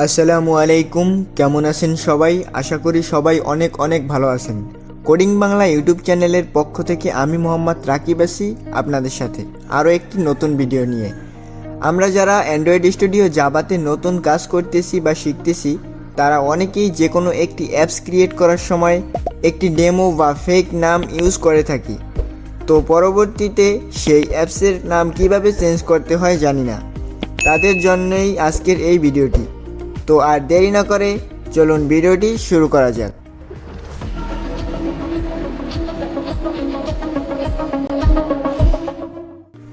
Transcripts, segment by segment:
আসসালামু আলাইকুম, কেমন আছেন সবাই? আশা করি সবাই অনেক অনেক ভালো আছেন। কোডিং বাংলা ইউটিউব চ্যানেলের পক্ষ থেকে আমি মোহাম্মদ রাকিব আছি আপনাদের সাথে আরও একটি নতুন ভিডিও নিয়ে। আমরা যারা অ্যান্ড্রয়েড স্টুডিও জাভাতে নতুন কাজ করতেছি বা শিখতেছি, তারা অনেকেই যে কোনো একটি অ্যাপস ক্রিয়েট করার সময় একটি ডেমো বা ফেক নাম ইউজ করে থাকি। তো পরবর্তীতে সেই অ্যাপসের নাম কিভাবে চেঞ্জ করতে হয় জানি না, তাদের জন্যই আজকের এই ভিডিওটি। তো আর দেরি না করে চলুন ভিডিওটি শুরু করা যাক।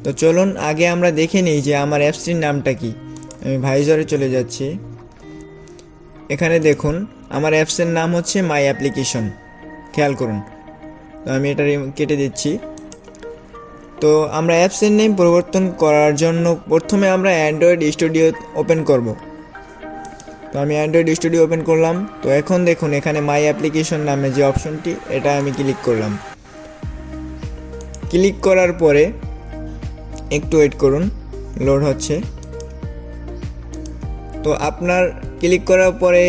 তো চলুন আগে আমরা দেখে নিই যে আমার অ্যাপসটির নামটা কি। আমি ভাইজরে চলে যাচ্ছি। এখানে দেখুন আমার অ্যাপসের নাম হচ্ছে মাই অ্যাপ্লিকেশন, খেয়াল করুন। তো আমি এটা কেটে দিচ্ছি। তো আমরা অ্যাপসের নেম পরিবর্তন করার জন্য প্রথমে আমরা অ্যান্ড্রয়েড স্টুডিও ওপেন করব। তো আমি অ্যান্ড্রয়েড স্টুডিও ওপেন করলাম। তো এখন দেখুন এখানে মাই অ্যাপ্লিকেশন নামে যে অপশনটি, এটা আমি ক্লিক করলাম। ক্লিক করার পরে একটু ওয়েট করুন, লোড হচ্ছে। তো আপনার ক্লিক করার পরে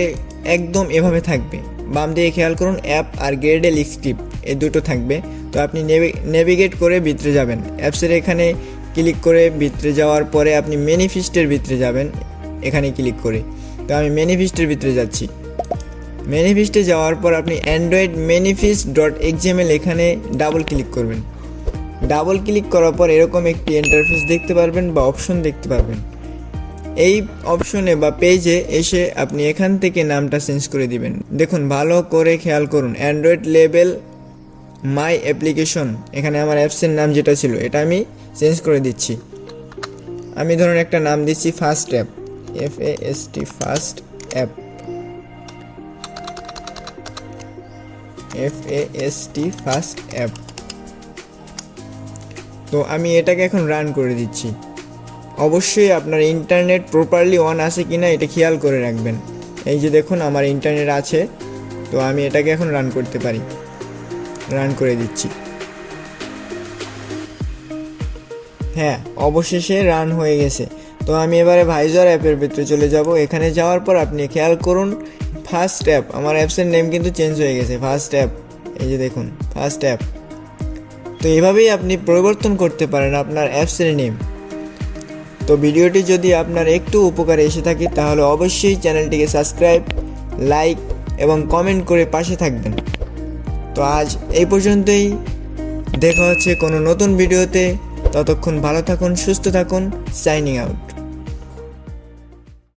একদম এভাবে থাকবে, বাম দিকে খেয়াল করুন অ্যাপ আর গ্রেডেল স্ক্রিপ্ট এই দুটো থাকবে। তো আপনি নেভিগেট করে ভিতরে যাবেন, অ্যাপসের এখানে ক্লিক করে ভিতরে যাওয়ার পরে আপনি ম্যানিফেস্টের ভিতরে যাবেন এখানে ক্লিক করে। তো আমি ম্যানিফেস্টের ভিতরে যাচ্ছি। ম্যানিফেস্টে যাওয়ার পর আপনি অ্যান্ড্রয়েড manifest.xml এখানে ডাবল ক্লিক করবেন। ডাবল ক্লিক করার পর এরকম একটি ইন্টারফেস দেখতে পারবেন বা অপশন দেখতে পারবেন। এই অপশনে বা পেজে এসে আপনি এখান থেকে নামটা চেঞ্জ করে দিবেন। দেখুন ভালো করে খেয়াল করুন, অ্যান্ড্রয়েড লেবেল মাই অ্যাপ্লিকেশন, এখানে আমার অ্যাপসের নাম যেটা ছিল এটা আমি চেঞ্জ করে দিচ্ছি। আমি ধরুন একটা নাম দিচ্ছি first app, FAST first app, FAST first app. তো আমি এটাকে এখন রান করে দিচ্ছি। অবশ্যই আপনার ইন্টারনেট প্রপারলি অন আছে কিনা এটা খেয়াল করে রাখবেন। এই যে দেখুন আমার ইন্টারনেট আছে, তো আমি এটাকে এখন রান করতে পারি। রান করে দিচ্ছি। হ্যাঁ, অবশেষে রান হয়ে গেছে। তো আমি এবারে ভাইজর অ্যাপের ভিতরে চলে যাব। এখানে যাওয়ার পর আপনি খেয়াল করুন ফার্স্ট অ্যাপ, আমার অ্যাপসের নেম কিন্তু চেঞ্জ হয়ে গেছে, ফার্স্ট অ্যাপ। এই যে দেখুন ফার্স্ট অ্যাপ। তো এভাবেই আপনি পরিবর্তন করতে পারেন আপনার অ্যাপসের নেম। তো ভিডিওটি যদি আপনার একটু উপকারে এসে থাকে তাহলে অবশ্যই চ্যানেলটিকে সাবস্ক্রাইব, লাইক এবং কমেন্ট করে পাশে থাকবেন। তো আজ এই পর্যন্তই, দেখা হচ্ছে কোনো নতুন ভিডিওতে। ততক্ষণ ভালো থাকুন, সুস্থ থাকুন। Signing out.